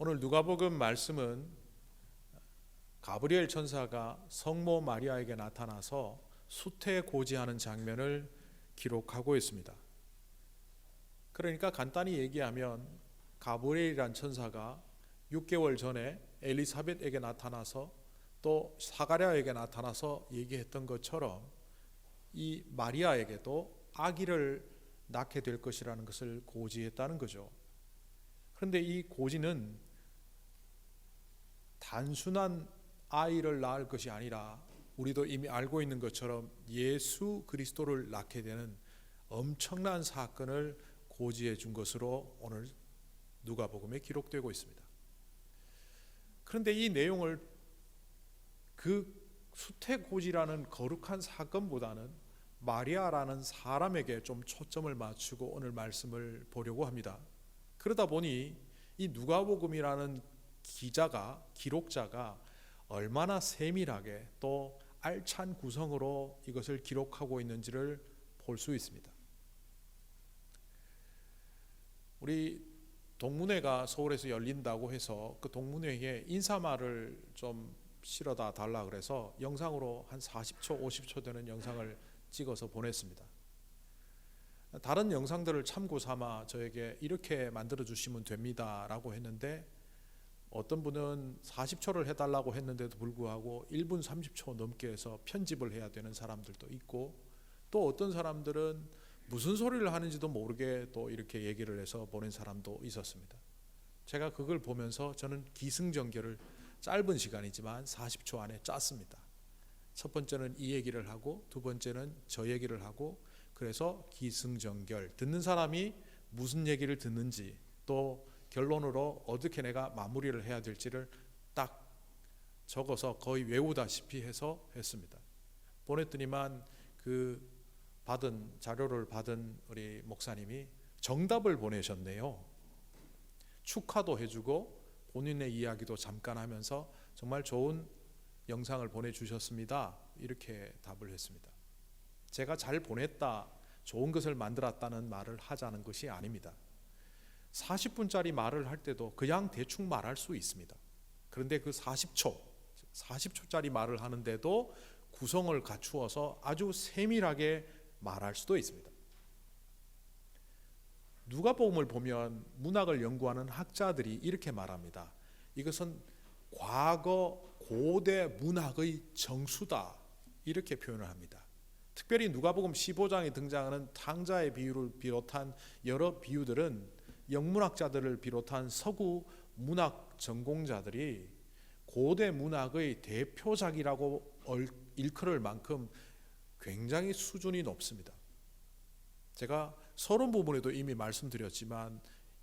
오늘 누가복음 말씀은 가브리엘 천사가 성모 마리아에게 나타나서 수태고지하는 장면을 기록하고 있습니다. 그러니까 간단히 얘기하면 가브리엘이란 천사가 6개월 전에 엘리사벳에게 나타나서 또 사가랴에게 나타나서 얘기했던 것처럼 이 마리아에게도 아기를 낳게 될 것이라는 것을 고지했다는 거죠. 그런데 이 고지는 단순한 아이를 낳을 것이 아니라 우리도 이미 알고 있는 것처럼 예수 그리스도를 낳게 되는 엄청난 사건을 고지해 준 것으로 오늘 누가복음에 기록되고 있습니다. 그런데 이 내용을 그 수태고지라는 거룩한 사건보다는 마리아라는 사람에게 좀 초점을 맞추고 오늘 말씀을 보려고 합니다. 그러다 보니 이 누가복음이라는 기록자가 얼마나 세밀하게 또 알찬 구성으로 이것을 기록하고 있는지를 볼 수 있습니다. 우리 동문회가 서울에서 열린다고 해서 그 동문회에 인사말을 좀 실어다 달라 그래서 영상으로 한 40초, 50초 되는 영상을 찍어서 보냈습니다. 다른 영상들을 참고 삼아 저에게 이렇게 만들어 주시면 됩니다 라고 했는데, 어떤 분은 40초를 해달라고 했는데도 불구하고 1분 30초 넘게 해서 편집을 해야 되는 사람들도 있고, 또 어떤 사람들은 무슨 소리를 하는지도 모르게 또 이렇게 얘기를 해서 보낸 사람도 있었습니다. 제가 그걸 보면서 저는 기승전결을 짧은 시간이지만 40초 안에 짰습니다. 첫 번째는 이 얘기를 하고, 두 번째는 저 얘기를 하고, 그래서 기승전결, 듣는 사람이 무슨 얘기를 듣는지 또 결론으로 어떻게 내가 마무리를 해야 될지를 딱 적어서 거의 외우다시피 해서 했습니다. 보냈더니만 그 자료를 받은 우리 목사님이 정답을 보내셨네요. 축하도 해주고 본인의 이야기도 잠깐 하면서 정말 좋은 영상을 보내주셨습니다, 이렇게 답을 했습니다. 제가 잘 보냈다, 좋은 것을 만들었다는 말을 하자는 것이 아닙니다. 40분짜리 말을 할 때도 그냥 대충 말할 수 있습니다. 그런데 그 40초짜리 말을 하는데도 구성을 갖추어서 아주 세밀하게 말할 수도 있습니다. 누가복음을 보면 문학을 연구하는 학자들이 이렇게 말합니다. 이것은 과거 고대 문학의 정수다, 이렇게 표현을 합니다. 특별히 누가복음 15장에 등장하는 탕자의 비유를 비롯한 여러 비유들은 영문학자들을 비롯한 서구 문학 전공자들이 고대 문학의 대표작이라고 일컬을 만큼 굉장히 수준이 높습니다. 제가 서론 부분에도 이미 말씀드렸지만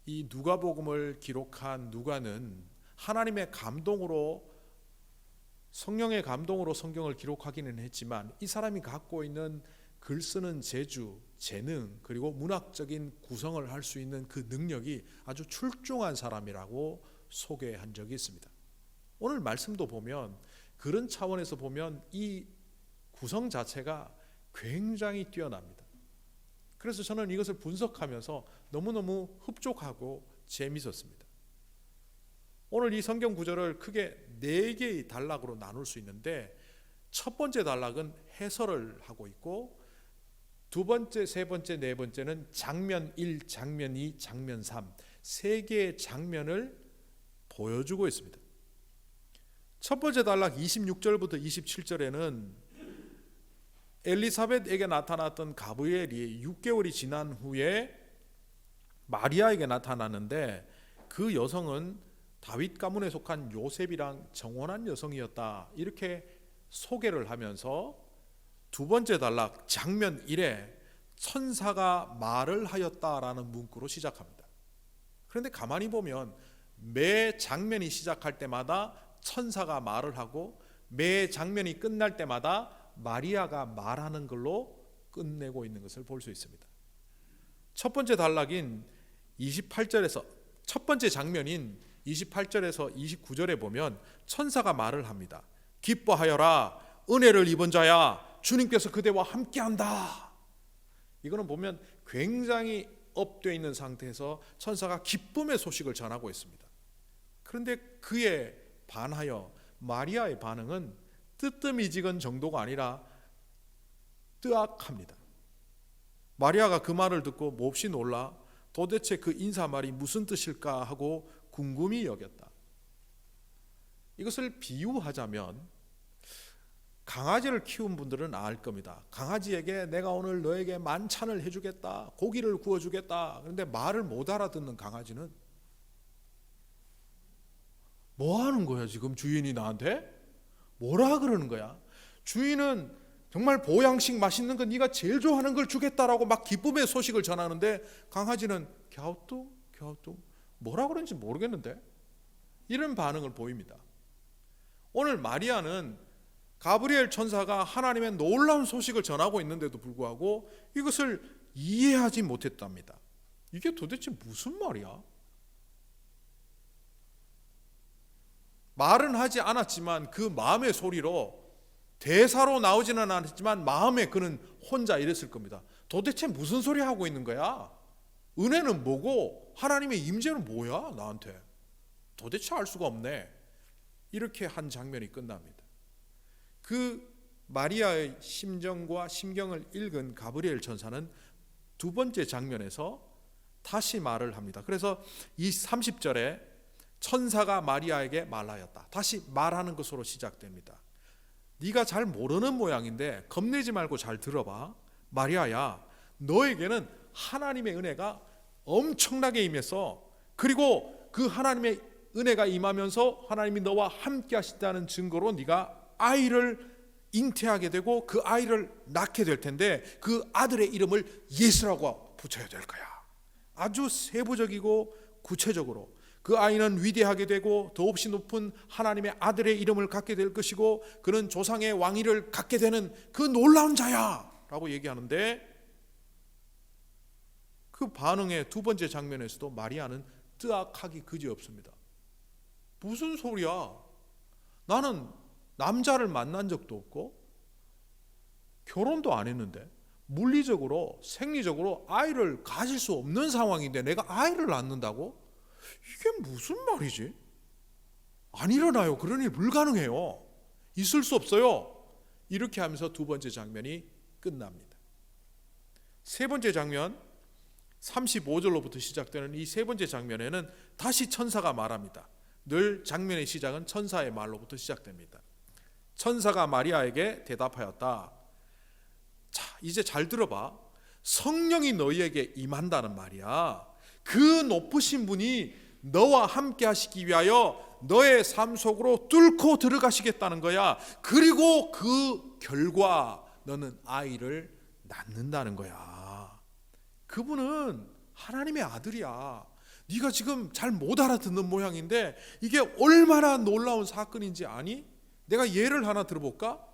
이 누가복음을 기록한 누가는 하나님의 감동으로, 성령의 감동으로 성경을 기록하기는 했지만 이 사람이 갖고 있는 글 쓰는 재주, 재능, 그리고 문학적인 구성을 할 수 있는 그 능력이 아주 출중한 사람이라고 소개한 적이 있습니다. 오늘 말씀도 보면 그런 차원에서 보면 이 구성 자체가 굉장히 뛰어납니다. 그래서 저는 이것을 분석하면서 너무너무 흡족하고 재밌었습니다. 오늘 이 성경 구절을 크게 4개의 단락으로 나눌 수 있는데, 첫 번째 단락은 해설을 하고 있고, 두 번째, 세 번째, 네 번째는 장면 1, 장면 2, 장면 3 3개의 장면을 보여주고 있습니다. 첫 번째 단락 26절부터 27절에는 엘리사벳에게 나타났던 가브리엘이 6개월이 지난 후에 마리아에게 나타나는데, 그 여성은 다윗 가문에 속한 요셉이랑 정혼한 여성이었다, 이렇게 소개를 하면서 두 번째 단락 장면 1에 천사가 말을 하였다라는 문구로 시작합니다. 그런데 가만히 보면 매 장면이 시작할 때마다 천사가 말을 하고 매 장면이 끝날 때마다 마리아가 말하는 걸로 끝내고 있는 것을 볼 수 있습니다. 첫 번째 단락인 28절에서, 첫 번째 장면인 28절에서 29절에 보면 천사가 말을 합니다. 기뻐하여라, 은혜를 입은 자야, 주님께서 그대와 함께한다. 이거는 보면 굉장히 업되어 있는 상태에서 천사가 기쁨의 소식을 전하고 있습니다. 그런데 그에 반하여 마리아의 반응은 뜨뜨미지근 정도가 아니라 뜨악합니다. 마리아가 그 말을 듣고 몹시 놀라 도대체 그 인사말이 무슨 뜻일까 하고 궁금히 여겼다. 이것을 비유하자면 강아지를 키운 분들은 알 겁니다. 강아지에게 내가 오늘 너에게 만찬을 해주겠다, 고기를 구워주겠다. 그런데 말을 못 알아듣는 강아지는 뭐 하는 거야 지금 주인이 나한테? 뭐라 그러는 거야? 주인은 정말 보양식 맛있는 거 네가 제일 좋아하는 걸 주겠다라고 막 기쁨의 소식을 전하는데 강아지는 갸우뚱 갸우뚱 뭐라 그런지 모르겠는데 이런 반응을 보입니다. 오늘 마리아는 가브리엘 천사가 하나님의 놀라운 소식을 전하고 있는데도 불구하고 이것을 이해하지 못했답니다. 이게 도대체 무슨 말이야? 말은 하지 않았지만 그 마음의 소리로 대사로 나오지는 않았지만 마음에 그는 혼자 이랬을 겁니다. 도대체 무슨 소리 하고 있는 거야? 은혜는 뭐고 하나님의 임재는 뭐야 나한테? 도대체 알 수가 없네. 이렇게 한 장면이 끝납니다. 그 마리아의 심정과 심경을 읽은 가브리엘 천사는 두 번째 장면에서 다시 말을 합니다. 그래서 이 30절에 천사가 마리아에게 말하였다. 다시 말하는 것으로 시작됩니다. 네가 잘 모르는 모양인데 겁내지 말고 잘 들어봐. 마리아야, 너에게는 하나님의 은혜가 엄청나게 임해서, 그리고 그 하나님의 은혜가 임하면서 하나님이 너와 함께 하신다는 증거로 네가 아이를 잉태하게 되고 그 아이를 낳게 될 텐데 그 아들의 이름을 예수라고 붙여야 될 거야. 아주 세부적이고 구체적으로 그 아이는 위대하게 되고 더없이 높은 하나님의 아들의 이름을 갖게 될 것이고 그는 조상의 왕위를 갖게 되는 그 놀라운 자야 라고 얘기하는데, 그 반응의 두 번째 장면에서도 마리아는 뜨악하기 그지없습니다. 무슨 소리야? 나는 남자를 만난 적도 없고 결혼도 안 했는데 물리적으로 생리적으로 아이를 가질 수 없는 상황인데 내가 아이를 낳는다고? 이게 무슨 말이지? 안 일어나요. 그런 일 불가능해요. 있을 수 없어요. 이렇게 하면서 두 번째 장면이 끝납니다. 세 번째 장면 35절로부터 시작되는 이 세 번째 장면에는 다시 천사가 말합니다. 늘 장면의 시작은 천사의 말로부터 시작됩니다. 천사가 마리아에게 대답하였다. 자, 이제 잘 들어봐. 성령이 너희에게 임한다는 말이야. 그 높으신 분이 너와 함께 하시기 위하여 너의 삶 속으로 뚫고 들어가시겠다는 거야. 그리고 그 결과 너는 아이를 낳는다는 거야. 그분은 하나님의 아들이야. 네가 지금 잘 못 알아듣는 모양인데 이게 얼마나 놀라운 사건인지 아니? 내가 예를 하나 들어볼까?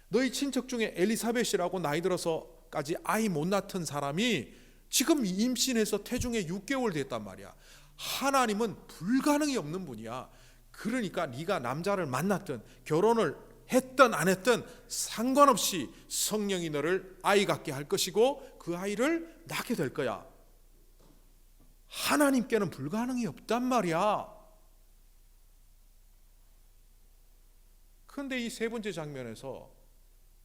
너희 친척 중에 엘리사벳이라고 나이 들어서까지 아이 못 낳던 사람이 지금 임신해서 태중에 6개월 됐단 말이야. 하나님은 불가능이 없는 분이야. 그러니까 네가 남자를 만났든 결혼을 했든 안 했든 상관없이 성령이 너를 아이 갖게 할 것이고 그 아이를 낳게 될 거야. 하나님께는 불가능이 없단 말이야. 그런데 이 세 번째 장면에서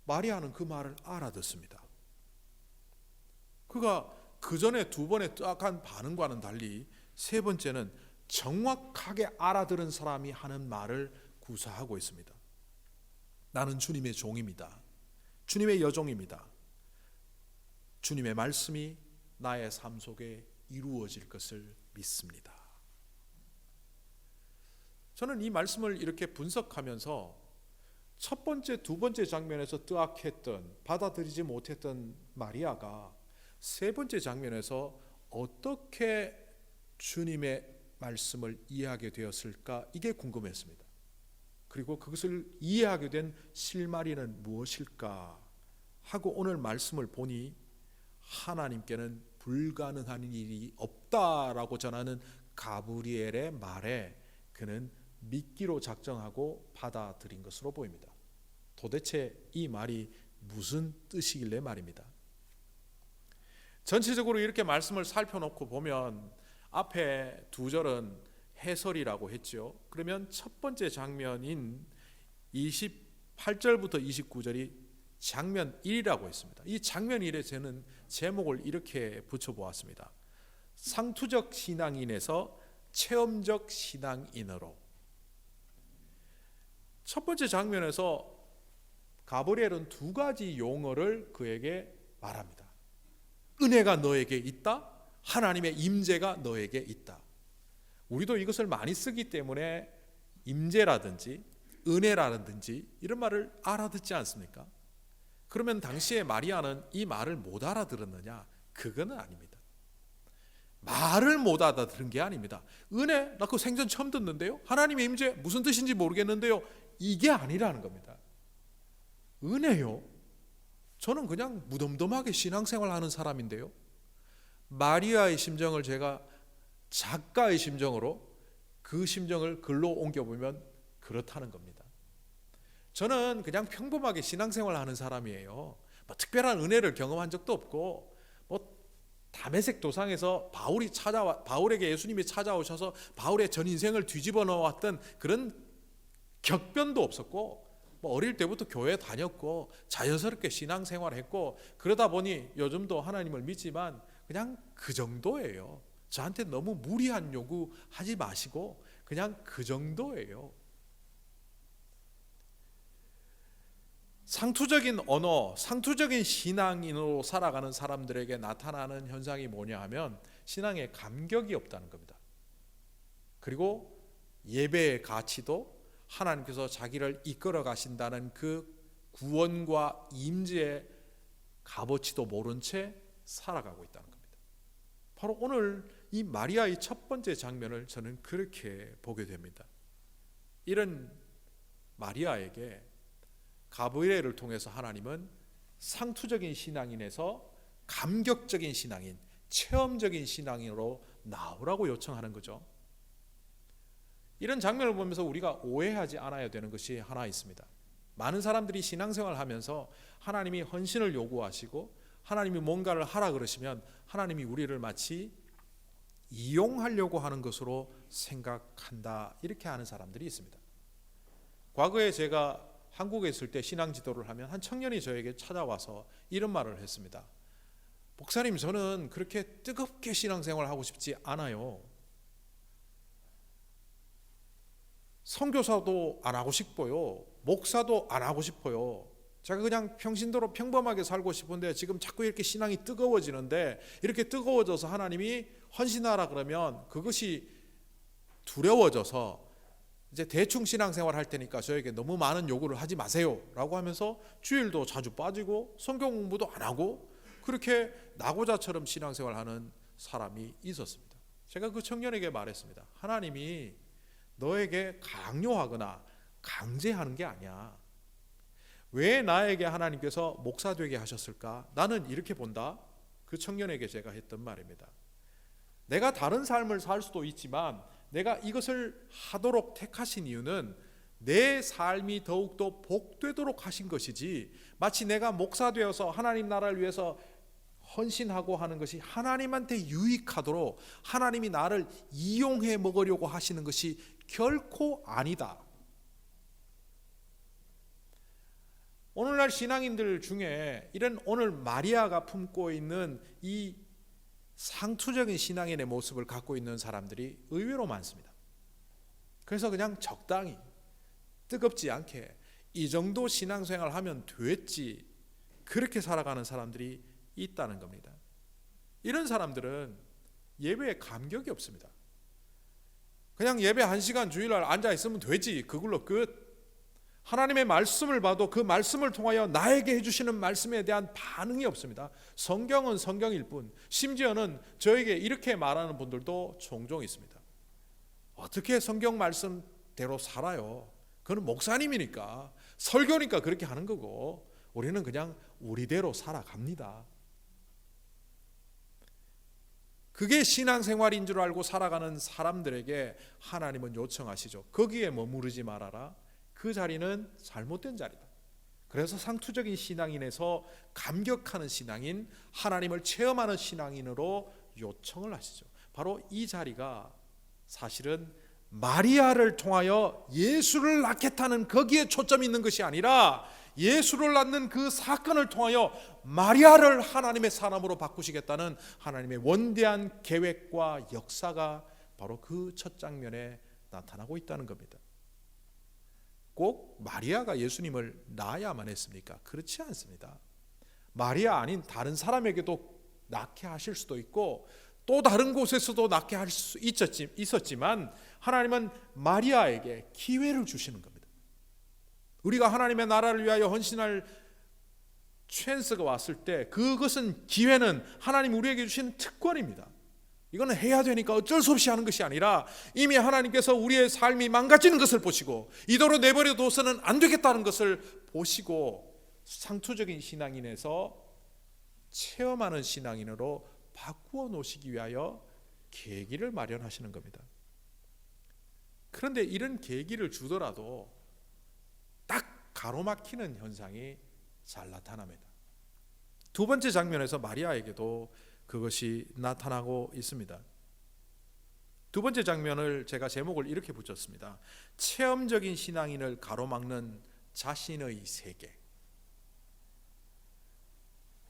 마리아는 그 말을 알아듣습니다. 그가 그 전에 두 번의 뜨악한 반응과는 달리 세 번째는 정확하게 알아들은 사람이 하는 말을 구사하고 있습니다. 나는 주님의 종입니다. 주님의 여종입니다. 주님의 말씀이 나의 삶 속에 이루어질 것을 믿습니다. 저는 이 말씀을 이렇게 분석하면서 첫 번째, 두 번째 장면에서 뜨악했던, 받아들이지 못했던 마리아가 세 번째 장면에서 어떻게 주님의 말씀을 이해하게 되었을까? 이게 궁금했습니다. 그리고 그것을 이해하게 된 실마리는 무엇일까? 하고 오늘 말씀을 보니 하나님께는 불가능한 일이 없다라고 전하는 가브리엘의 말에 그는 믿기로 작정하고 받아들인 것으로 보입니다. 도대체 이 말이 무슨 뜻이길래 말입니다. 전체적으로 이렇게 말씀을 살펴놓고 보면 앞에 두 절은 해설이라고 했죠. 그러면 첫 번째 장면인 28절부터 29절이 장면 1이라고 했습니다. 이 장면 1에 저는 제목을 이렇게 붙여보았습니다. 상투적 신앙인에서 체험적 신앙인으로. 첫 번째 장면에서 가브리엘은 두 가지 용어를 그에게 말합니다. 은혜가 너에게 있다, 하나님의 임재가 너에게 있다. 우리도 이것을 많이 쓰기 때문에 임재라든지 은혜라든지 이런 말을 알아듣지 않습니까? 그러면 당시에 마리아는 이 말을 못 알아들었느냐? 그거는 아닙니다. 말을 못 알아들은 게 아닙니다. 은혜? 나 그거 생전 처음 듣는데요. 하나님의 임재 무슨 뜻인지 모르겠는데요. 이게 아니라는 겁니다. 은혜요? 저는 그냥 무덤덤하게 신앙생활 하는 사람인데요. 마리아의 심정을 제가 작가의 심정으로 그 심정을 글로 옮겨보면 그렇다는 겁니다. 저는 그냥 평범하게 신앙생활 하는 사람이에요. 뭐 특별한 은혜를 경험한 적도 없고, 뭐 다메섹 도상에서 바울에게 예수님이 찾아오셔서 바울의 전 인생을 뒤집어 놓았던 그런 격변도 없었고, 뭐 어릴 때부터 교회 다녔고 자연스럽게 신앙생활했고, 그러다 보니 요즘도 하나님을 믿지만 그냥 그 정도예요. 저한테 너무 무리한 요구 하지 마시고 그냥 그 정도예요. 상투적인 언어, 상투적인 신앙인으로 살아가는 사람들에게 나타나는 현상이 뭐냐 하면 신앙에 감격이 없다는 겁니다. 그리고 예배의 가치도 하나님께서 자기를 이끌어 가신다는 그 구원과 임재의 값어치도 모른 채 살아가고 있다는 겁니다. 바로 오늘 이 마리아의 첫 번째 장면을 저는 그렇게 보게 됩니다. 이런 마리아에게 가브리엘을 통해서 하나님은 상투적인 신앙인에서 감격적인 신앙인, 체험적인 신앙인으로 나오라고 요청하는 거죠. 이런 장면을 보면서 우리가 오해하지 않아야 되는 것이 하나 있습니다. 많은 사람들이 신앙생활을 하면서 하나님이 헌신을 요구하시고 하나님이 뭔가를 하라 그러시면 하나님이 우리를 마치 이용하려고 하는 것으로 생각한다, 이렇게 하는 사람들이 있습니다. 과거에 제가 한국에 있을 때 신앙 지도를 하면 한 청년이 저에게 찾아와서 이런 말을 했습니다. 목사님, 저는 그렇게 뜨겁게 신앙생활을 하고 싶지 않아요. 선교사도 안 하고 싶어요. 목사도 안 하고 싶어요. 제가 그냥 평신도로 평범하게 살고 싶은데 지금 자꾸 이렇게 신앙이 뜨거워지는데, 이렇게 뜨거워져서 하나님이 헌신하라 그러면 그것이 두려워져서 이제 대충 신앙생활 할 테니까 저에게 너무 많은 요구를 하지 마세요 라고 하면서 주일도 자주 빠지고 성경 공부도 안 하고 그렇게 낙오자처럼 신앙생활 하는 사람이 있었습니다. 제가 그 청년에게 말했습니다. 하나님이 너에게 강요하거나 강제하는 게 아니야. 왜 나에게 하나님께서 목사 되게 하셨을까? 나는 이렇게 본다. 그 청년에게 제가 했던 말입니다. 내가 다른 삶을 살 수도 있지만 내가 이것을 하도록 택하신 이유는 내 삶이 더욱더 복되도록 하신 것이지, 마치 내가 목사 되어서 하나님 나라를 위해서 헌신하고 하는 것이 하나님한테 유익하도록 하나님이 나를 이용해 먹으려고 하시는 것이 결코 아니다. 오늘날 신앙인들 중에 이런 오늘 마리아가 품고 있는 이 상투적인 신앙인의 모습을 갖고 있는 사람들이 의외로 많습니다. 그래서 그냥 적당히 뜨겁지 않게 이 정도 신앙생활 하면 됐지, 그렇게 살아가는 사람들이 있다는 겁니다. 이런 사람들은 예배에 감격이 없습니다. 그냥 예배 1시간 주일날 앉아 있으면 되지, 그걸로 끝. 하나님의 말씀을 봐도 그 말씀을 통하여 나에게 해주시는 말씀에 대한 반응이 없습니다. 성경은 성경일 뿐, 심지어는 저에게 이렇게 말하는 분들도 종종 있습니다. 어떻게 성경 말씀대로 살아요? 그건 목사님이니까, 설교니까 그렇게 하는 거고 우리는 그냥 우리대로 살아갑니다. 그게 신앙생활인 줄 알고 살아가는 사람들에게 하나님은 요청하시죠. 거기에 머무르지 말아라. 그 자리는 잘못된 자리다. 그래서 상투적인 신앙인에서 감격하는 신앙인, 하나님을 체험하는 신앙인으로 요청을 하시죠. 바로 이 자리가 사실은 마리아를 통하여 예수를 낳겠다는 거기에 초점이 있는 것이 아니라 예수를 낳는 그 사건을 통하여 마리아를 하나님의 사람으로 바꾸시겠다는 하나님의 원대한 계획과 역사가 바로 그 첫 장면에 나타나고 있다는 겁니다. 꼭 마리아가 예수님을 낳아야만 했습니까? 그렇지 않습니다. 마리아 아닌 다른 사람에게도 낳게 하실 수도 있고 또 다른 곳에서도 낳게 할 수 있었지만 하나님은 마리아에게 기회를 주시는 겁니다. 우리가 하나님의 나라를 위하여 헌신할 찬스가 왔을 때 그것은 기회는 하나님 우리에게 주신 특권입니다. 이거는 해야 되니까 어쩔 수 없이 하는 것이 아니라 이미 하나님께서 우리의 삶이 망가지는 것을 보시고 이대로 내버려둬서는 안 되겠다는 것을 보시고 상투적인 신앙인에서 체험하는 신앙인으로 바꾸어 놓으시기 위하여 계기를 마련하시는 겁니다. 그런데 이런 계기를 주더라도 딱 가로막히는 현상이 잘 나타납니다. 두 번째 장면에서 마리아에게도 그것이 나타나고 있습니다. 두 번째 장면을 제가 제목을 이렇게 붙였습니다. 체험적인 신앙인을 가로막는 자신의 세계.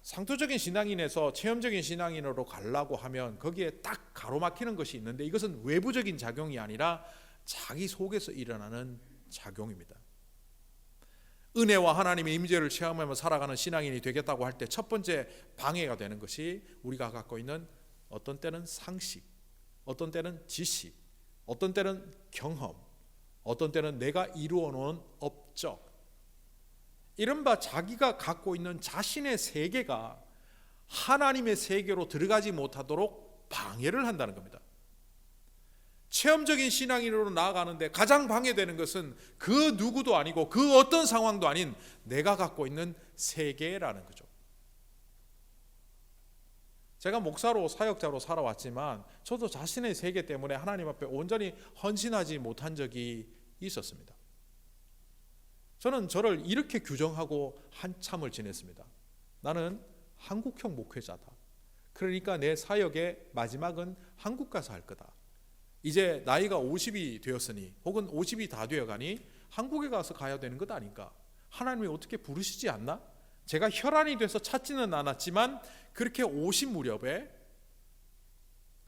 상투적인 신앙인에서 체험적인 신앙인으로 가려고 하면 거기에 딱 가로막히는 것이 있는데 이것은 외부적인 작용이 아니라 자기 속에서 일어나는 작용입니다. 은혜와 하나님의 임재를 체험하며 살아가는 신앙인이 되겠다고 할 때 첫 번째 방해가 되는 것이 우리가 갖고 있는 어떤 때는 상식, 어떤 때는 지식, 어떤 때는 경험, 어떤 때는 내가 이루어 놓은 업적, 이른바 자기가 갖고 있는 자신의 세계가 하나님의 세계로 들어가지 못하도록 방해를 한다는 겁니다. 체험적인 신앙인으로 나아가는데 가장 방해되는 것은 그 누구도 아니고 그 어떤 상황도 아닌 내가 갖고 있는 세계라는 거죠. 제가 목사로 사역자로 살아왔지만 저도 자신의 세계 때문에 하나님 앞에 온전히 헌신하지 못한 적이 있었습니다. 저는 저를 이렇게 규정하고 한참을 지냈습니다. 나는 한국형 목회자다. 그러니까 내 사역의 마지막은 한국 가서 할 거다. 이제 나이가 50이 되었으니 혹은 50이 다 되어가니 한국에 가서 가야 되는 것 아닌가? 하나님이 어떻게 부르시지 않나? 제가 혈안이 돼서 찾지는 않았지만 그렇게 50 무렵에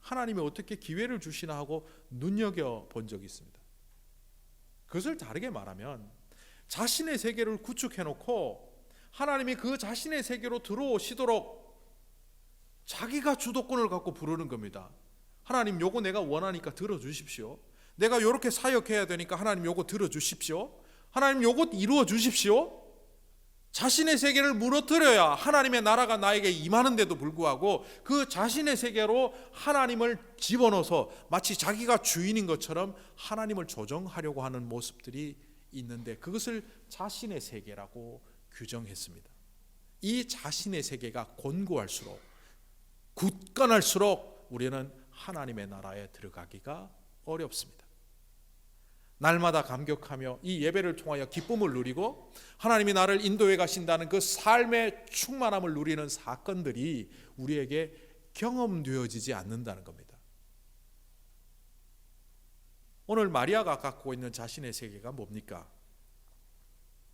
하나님이 어떻게 기회를 주시나 하고 눈여겨본 적이 있습니다. 그것을 다르게 말하면 자신의 세계를 구축해놓고 하나님이 그 자신의 세계로 들어오시도록 자기가 주도권을 갖고 부르는 겁니다. 하나님 요거 내가 원하니까 들어주십시오. 내가 이렇게 사역해야 되니까 하나님 요거 들어주십시오. 하나님 요거 이루어 주십시오. 자신의 세계를 무너뜨려야 하나님의 나라가 나에게 임하는데도 불구하고 그 자신의 세계로 하나님을 집어넣어서 마치 자기가 주인인 것처럼 하나님을 조정하려고 하는 모습들이 있는데 그것을 자신의 세계라고 규정했습니다. 이 자신의 세계가 곤고할수록 굳건할수록 우리는 하나님의 나라에 들어가기가 어렵습니다. 날마다 감격하며 이 예배를 통하여 기쁨을 누리고 하나님이 나를 인도해 가신다는 그 삶의 충만함을 누리는 사건들이 우리에게 경험되어지지 않는다는 겁니다. 오늘 마리아가 갖고 있는 자신의 세계가 뭡니까?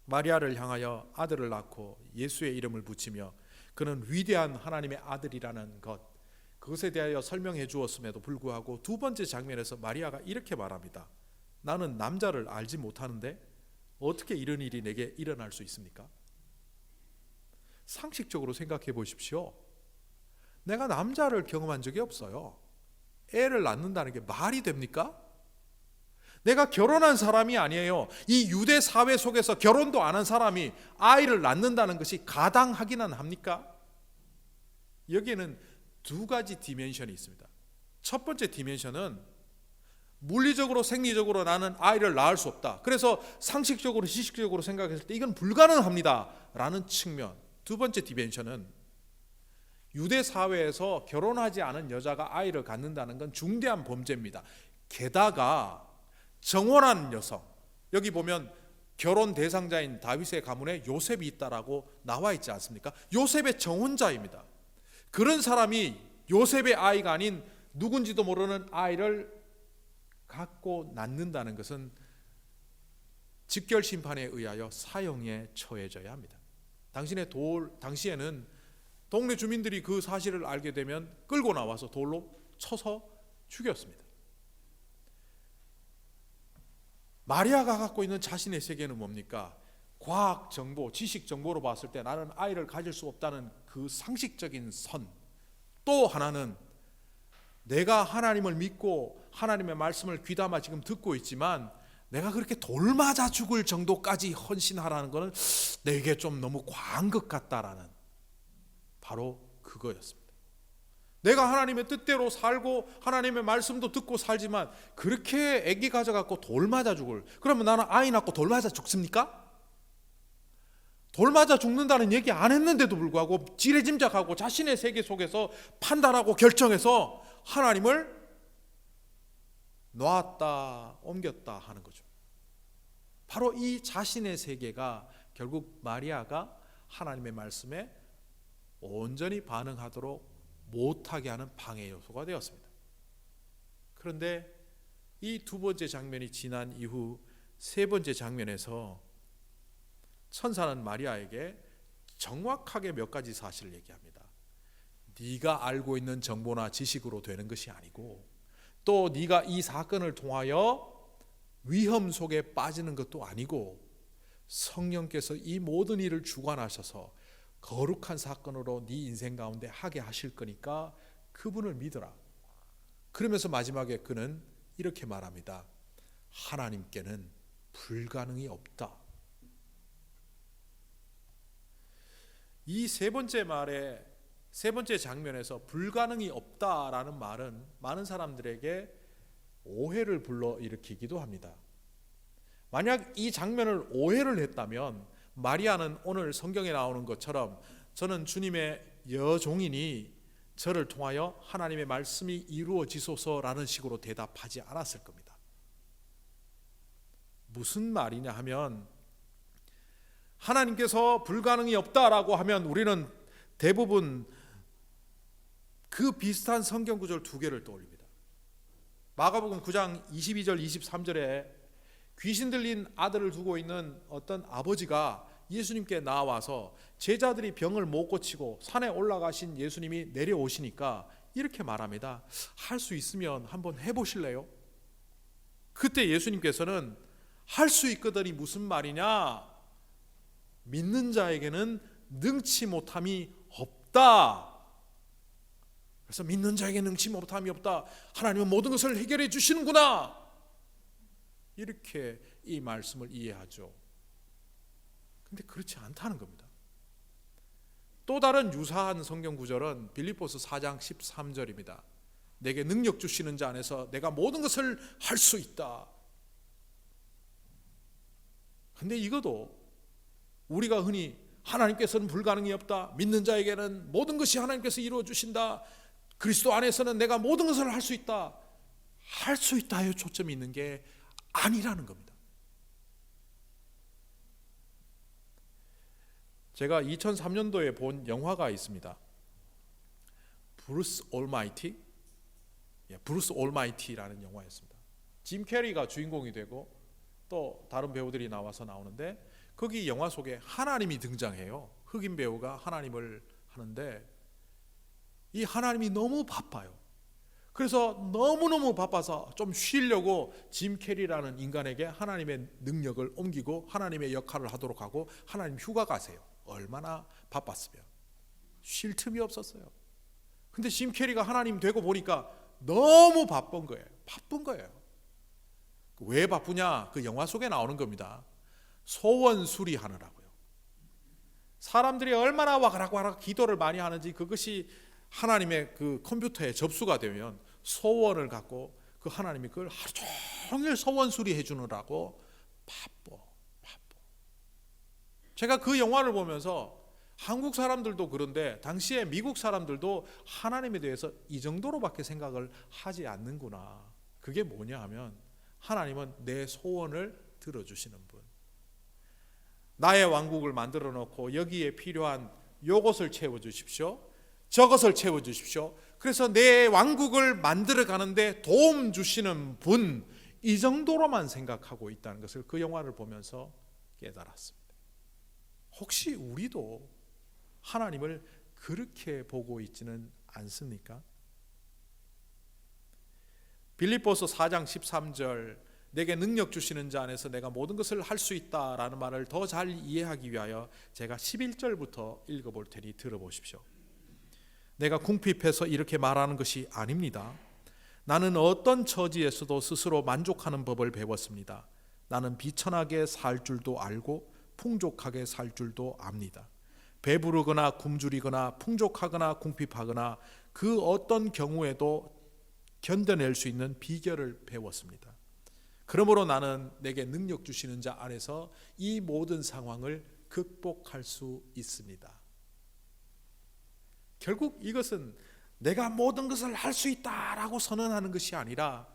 마리아를 향하여 아들을 낳고 예수의 이름을 붙이며 그는 위대한 하나님의 아들이라는 것, 그것에 대하여 설명해 주었음에도 불구하고 두 번째 장면에서 마리아가 이렇게 말합니다. 나는 남자를 알지 못하는데 어떻게 이런 일이 내게 일어날 수 있습니까? 상식적으로 생각해 보십시오. 내가 남자를 경험한 적이 없어요. 애를 낳는다는 게 말이 됩니까? 내가 결혼한 사람이 아니에요. 이 유대 사회 속에서 결혼도 안 한 사람이 아이를 낳는다는 것이 가당하기는 합니까? 여기에는 두 가지 디멘션이 있습니다. 첫 번째 디멘션은 물리적으로 생리적으로 나는 아이를 낳을 수 없다. 그래서 상식적으로 지식적으로 생각했을 때 이건 불가능합니다 라는 측면. 두 번째 디멘션은 유대 사회에서 결혼하지 않은 여자가 아이를 갖는다는 건 중대한 범죄입니다. 게다가 정혼한 여성, 여기 보면 결혼 대상자인 다윗의 가문에 요셉이 있다라고 나와 있지 않습니까? 요셉의 정혼자입니다. 그런 사람이 요셉의 아이가 아닌 누군지도 모르는 아이를 갖고 낳는다는 것은 직결 심판에 의하여 사형에 처해져야 합니다. 당시에는 동네 주민들이 그 사실을 알게 되면 끌고 나와서 돌로 쳐서 죽였습니다. 마리아가 갖고 있는 자신의 세계는 뭡니까? 과학 정보, 지식 정보로 봤을 때 나는 아이를 가질 수 없다는 그 상식적인 선. 또 하나는 내가 하나님을 믿고 하나님의 말씀을 귀담아 지금 듣고 있지만 내가 그렇게 돌 맞아 죽을 정도까지 헌신하라는 것은 내게 좀 너무 과한 것 같다라는, 바로 그거였습니다. 내가 하나님의 뜻대로 살고 하나님의 말씀도 듣고 살지만 그렇게 애기 가져갖고 돌 맞아 죽을, 그러면 나는 아이 낳고 돌 맞아 죽습니까? 돌 맞아 죽는다는 얘기 안 했는데도 불구하고 지레짐작하고 자신의 세계 속에서 판단하고 결정해서 하나님을 놨다 옮겼다 하는 거죠. 바로 이 자신의 세계가 결국 마리아가 하나님의 말씀에 온전히 반응하도록 못하게 하는 방해 요소가 되었습니다. 그런데 이 두 번째 장면이 지난 이후 세 번째 장면에서 천사는 마리아에게 정확하게 몇 가지 사실을 얘기합니다. 네가 알고 있는 정보나 지식으로 되는 것이 아니고, 또 네가 이 사건을 통하여 위험 속에 빠지는 것도 아니고, 성령께서 이 모든 일을 주관하셔서 거룩한 사건으로 네 인생 가운데 하게 하실 거니까 그분을 믿어라. 그러면서 마지막에 그는 이렇게 말합니다. 하나님께는 불가능이 없다. 이 세 번째 장면에서 불가능이 없다라는 말은 많은 사람들에게 오해를 불러일으키기도 합니다. 만약 이 장면을 오해를 했다면 마리아는 오늘 성경에 나오는 것처럼 저는 주님의 여종이니 저를 통하여 하나님의 말씀이 이루어지소서라는 식으로 대답하지 않았을 겁니다. 무슨 말이냐 하면, 하나님께서 불가능이 없다라고 하면 우리는 대부분 그 비슷한 성경 구절 두 개를 떠올립니다. 마가복음 9장 22절 23절에 귀신 들린 아들을 두고 있는 어떤 아버지가 예수님께 나와서 제자들이 병을 못 고치고 산에 올라가신 예수님이 내려오시니까 이렇게 말합니다. 할 수 있으면 한번 해보실래요? 그때 예수님께서는 할 수 있거든이 무슨 말이냐? 믿는 자에게는 능치 못함이 없다. 그래서 믿는 자에게 능치 못함이 없다. 하나님은 모든 것을 해결해 주시는구나. 이렇게 이 말씀을 이해하죠. 근데 그렇지 않다는 겁니다. 또 다른 유사한 성경 구절은 빌립보서 4장 13절입니다. 내게 능력 주시는 자 안에서 내가 모든 것을 할 수 있다. 근데 이것도 우리가 흔히 하나님께서는 불가능이 없다, 믿는 자에게는 모든 것이 하나님께서 이루어 주신다, 그리스도 안에서는 내가 모든 것을 할 수 있다, 할 수 있다에 초점이 있는 게 아니라는 겁니다. 제가 2003년도에 본 영화가 있습니다. 브루스 올마이티라는 영화였습니다. 짐 캐리가 주인공이 되고 또 다른 배우들이 나와서 나오는데, 거기 영화 속에 하나님이 등장해요. 흑인 배우가 하나님을 하는데 이 하나님이 너무 바빠요. 그래서 너무너무 바빠서 좀 쉬려고 짐 캐리라는 인간에게 하나님의 능력을 옮기고 하나님의 역할을 하도록 하고 하나님 휴가 가세요. 얼마나 바빴으면 쉴 틈이 없었어요. 근데 짐 캐리가 하나님 되고 보니까 너무 바쁜 거예요. 왜 바쁘냐? 그 영화 속에 나오는 겁니다. 소원 수리하느라고요. 사람들이 얼마나 와가락 기도를 많이 하는지 그것이 하나님의 그 컴퓨터에 접수가 되면 소원을 갖고 그 하나님이 그걸 하루 종일 소원 수리해 주느라고 바빠. 제가 그 영화를 보면서 한국 사람들도 그런데 당시에 미국 사람들도 하나님에 대해서 이 정도로밖에 생각을 하지 않는구나. 그게 뭐냐 하면 하나님은 내 소원을 들어주시는 분. 나의 왕국을 만들어 놓고 여기에 필요한 요것을 채워주십시오. 저것을 채워주십시오. 그래서 내 왕국을 만들어 가는데 도움 주시는 분, 이 정도로만 생각하고 있다는 것을 그 영화를 보면서 깨달았습니다. 혹시 우리도 하나님을 그렇게 보고 있지는 않습니까? 빌립보서 4장 13절 내게 능력 주시는 자 안에서 내가 모든 것을 할 수 있다라는 말을 더 잘 이해하기 위하여 제가 11절부터 읽어볼 테니 들어보십시오. 내가 궁핍해서 이렇게 말하는 것이 아닙니다. 나는 어떤 처지에서도 스스로 만족하는 법을 배웠습니다. 나는 비천하게 살 줄도 알고 풍족하게 살 줄도 압니다. 배부르거나 굶주리거나 풍족하거나 궁핍하거나 그 어떤 경우에도 견뎌낼 수 있는 비결을 배웠습니다. 그러므로 나는 내게 능력 주시는 자 안에서 이 모든 상황을 극복할 수 있습니다. 결국 이것은 내가 모든 것을 할 수 있다라고 선언하는 것이 아니라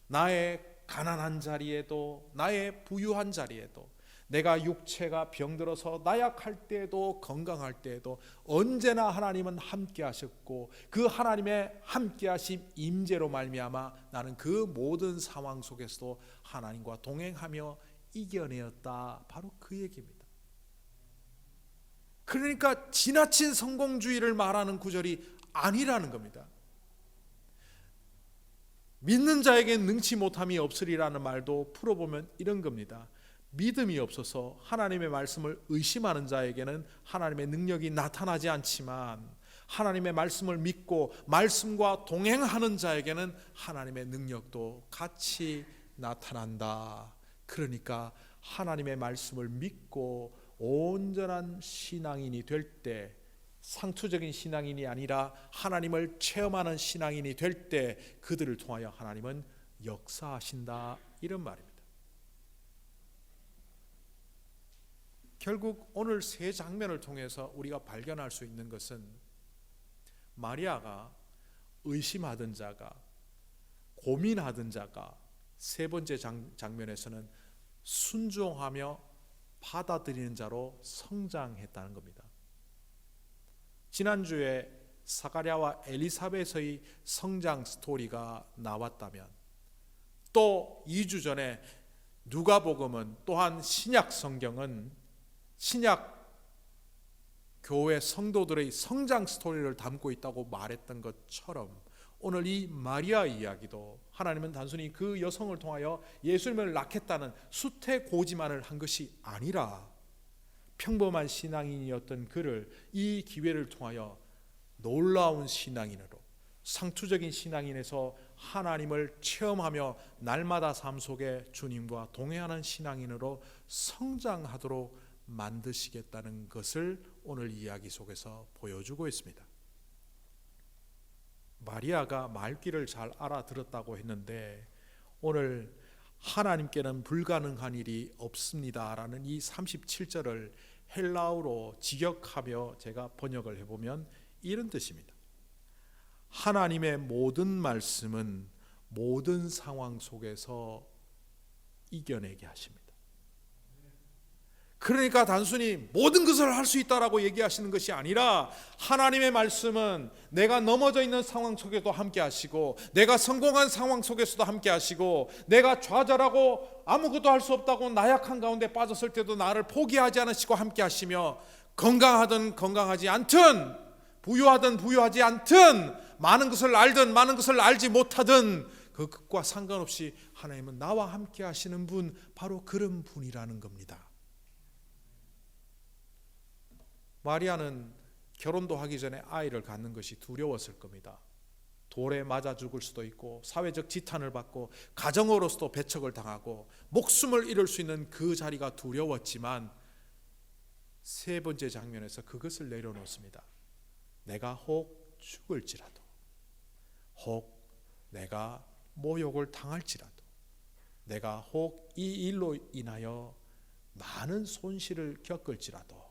나의 가난한 자리에도 나의 부유한 자리에도 내가 육체가 병들어서 나약할 때에도 건강할 때에도 언제나 하나님은 함께 하셨고 그 하나님의 함께 하심 임재로 말미암아 나는 그 모든 상황 속에서도 하나님과 동행하며 이겨내었다. 바로 그 얘기입니다. 그러니까 지나친 성공주의를 말하는 구절이 아니라는 겁니다. 믿는 자에게 능치 못함이 없으리라는 말도 풀어보면 이런 겁니다. 믿음이 없어서 하나님의 말씀을 의심하는 자에게는 하나님의 능력이 나타나지 않지만 하나님의 말씀을 믿고 말씀과 동행하는 자에게는 하나님의 능력도 같이 나타난다. 그러니까 하나님의 말씀을 믿고 온전한 신앙인이 될 때, 상투적인 신앙인이 아니라 하나님을 체험하는 신앙인이 될 때 그들을 통하여 하나님은 역사하신다, 이런 말입니다. 결국 오늘 세 장면을 통해서 우리가 발견할 수 있는 것은 마리아가 의심하던 자가, 고민하던 자가 세 번째 장면에서는 순종하며 받아들이는 자로 성장했다는 겁니다. 지난주에 사가랴와 엘리사벳의 성장 스토리가 나왔다면 또 2주 전에 누가복음은 또한 신약 성경은 신약 교회 성도들의 성장 스토리를 담고 있다고 말했던 것처럼 오늘 이 마리아 이야기도 하나님은 단순히 그 여성을 통하여 예수님을 낳겠다는 수태고지만을 한 것이 아니라 평범한 신앙인이었던 그를 이 기회를 통하여 놀라운 신앙인으로, 상투적인 신앙인에서 하나님을 체험하며 날마다 삶 속에 주님과 동행하는 신앙인으로 성장하도록 만드시겠다는 것을 오늘 이야기 속에서 보여주고 있습니다. 마리아가 말귀를 잘 알아들었다고 했는데 오늘 하나님께는 불가능한 일이 없습니다라는 이 37절을 헬라어로 직역하며 제가 번역을 해보면 이런 뜻입니다. 하나님의 모든 말씀은 모든 상황 속에서 이겨내게 하십니다. 그러니까 단순히 모든 것을 할 수 있다라고 얘기하시는 것이 아니라 하나님의 말씀은 내가 넘어져 있는 상황 속에도 함께 하시고 내가 성공한 상황 속에서도 함께 하시고 내가 좌절하고 아무것도 할 수 없다고 나약한 가운데 빠졌을 때도 나를 포기하지 않으시고 함께 하시며 건강하든 건강하지 않든 부유하든 부유하지 않든 많은 것을 알든 많은 것을 알지 못하든 그것과 상관없이 하나님은 나와 함께 하시는 분, 바로 그런 분이라는 겁니다. 마리아는 결혼도 하기 전에 아이를 갖는 것이 두려웠을 겁니다. 돌에 맞아 죽을 수도 있고 사회적 지탄을 받고 가정으로서도 배척을 당하고 목숨을 잃을 수 있는 그 자리가 두려웠지만 세 번째 장면에서 그것을 내려놓습니다. 내가 혹 죽을지라도, 혹 내가 모욕을 당할지라도, 내가 혹 이 일로 인하여 많은 손실을 겪을지라도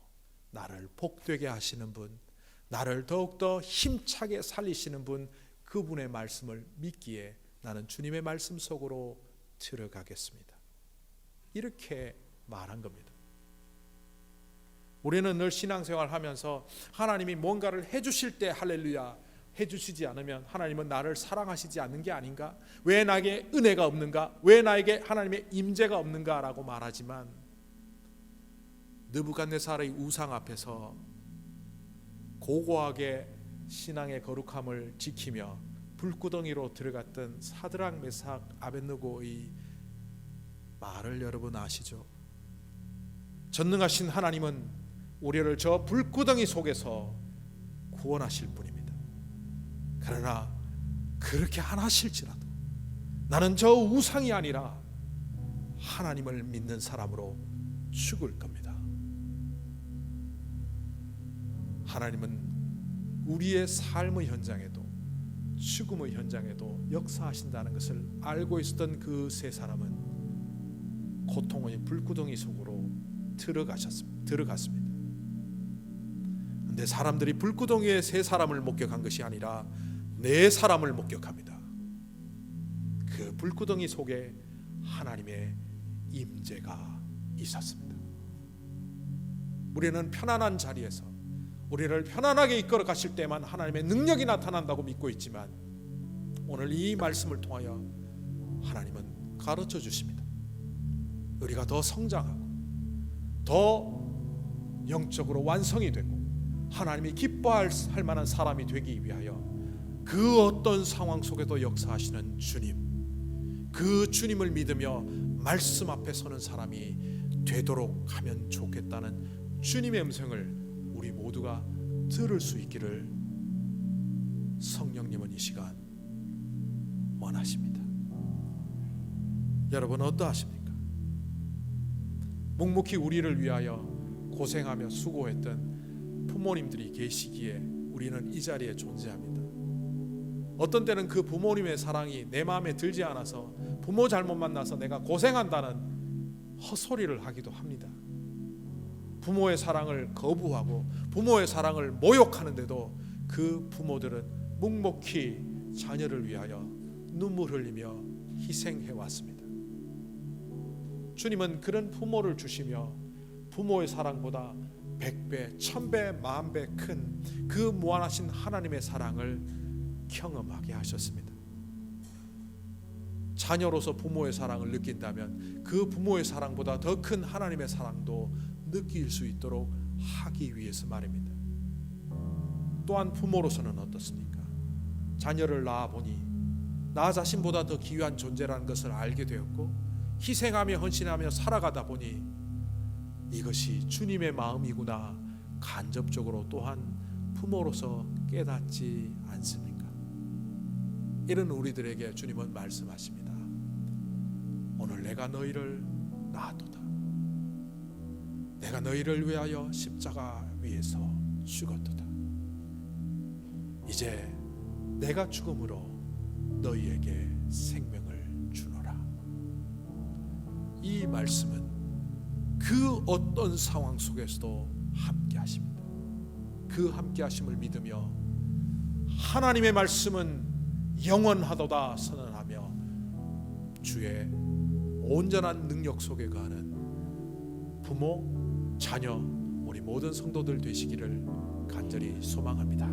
나를 복되게 하시는 분, 나를 더욱더 힘차게 살리시는 분, 그분의 말씀을 믿기에 나는 주님의 말씀 속으로 들어가겠습니다. 이렇게 말한 겁니다. 우리는 늘 신앙생활 하면서 하나님이 뭔가를 해주실 때 할렐루야, 해주시지 않으면 하나님은 나를 사랑하시지 않는 게 아닌가? 왜 나에게 은혜가 없는가? 왜 나에게 하나님의 임재가 없는가? 라고 말하지만 느부갓네살의 우상 앞에서 고고하게 신앙의 거룩함을 지키며 불구덩이로 들어갔던 사드락 메삭 아벳느고의 말을 여러분 아시죠? 전능하신 하나님은 우리를 저 불구덩이 속에서 구원하실 분입니다. 그러나 그렇게 안 하실지라도 나는 저 우상이 아니라 하나님을 믿는 사람으로 죽을 겁니다. 하나님은 우리의 삶의 현장에도 죽음의 현장에도 역사하신다는 것을 알고 있었던 그 세 사람은 고통의 불구덩이 속으로 들어갔습니다. 그런데 사람들이 불구덩이에 세 사람을 목격한 것이 아니라 네 사람을 목격합니다. 그 불구덩이 속에 하나님의 임재가 있었습니다. 우리는 편안한 자리에서 우리를 편안하게 이끌어 가실 때만 하나님의 능력이 나타난다고 믿고 있지만 오늘 이 말씀을 통하여 하나님은 가르쳐 주십니다. 우리가 더 성장하고 더 영적으로 완성이 되고 하나님이 기뻐할 만한 사람이 되기 위하여 그 어떤 상황 속에도 역사하시는 주님, 그 주님을 믿으며 말씀 앞에 서는 사람이 되도록 하면 좋겠다는 주님의 음성을 우리 모두가 들을 수 있기를 성령님은 이 시간 원하십니다. 여러분 어떠하십니까? 묵묵히 우리를 위하여 고생하며 수고했던 부모님들이 계시기에 우리는 이 자리에 존재합니다. 어떤 때는 그 부모님의 사랑이 내 마음에 들지 않아서 부모 잘못 만나서 내가 고생한다는 헛소리를 하기도 합니다. 부모의 사랑을 거부하고 부모의 사랑을 모욕하는데도 그 부모들은 묵묵히 자녀를 위하여 눈물 흘리며 희생해 왔습니다. 주님은 그런 부모를 주시며 부모의 사랑보다 100배, 1000배, 10,000배 큰 그 무한하신 하나님의 사랑을 경험하게 하셨습니다. 자녀로서 부모의 사랑을 느낀다면 그 부모의 사랑보다 더 큰 하나님의 사랑도 느낄 수 있도록 하기 위해서 말입니다. 또한 부모로서는 어떻습니까? 자녀를 낳아보니 나 자신보다 더 귀한 존재라는 것을 알게 되었고 희생하며 헌신하며 살아가다 보니 이것이 주님의 마음이구나 간접적으로 또한 부모로서 깨닫지 않습니까? 이런 우리들에게 주님은 말씀하십니다. 오늘 내가 너희를 낳았도다. 내가 너희를 위하여 십자가 위에서 죽었도다. 이제 내가 죽음으로 너희에게 생명을 주노라. 이 말씀은 그 어떤 상황 속에서도 함께 하십니다. 그 함께 하심을 믿으며 하나님의 말씀은 영원하도다 선언하며 주의 온전한 능력 속에 가는 부모, 자녀, 우리 모든 성도들 되시기를 간절히 소망합니다.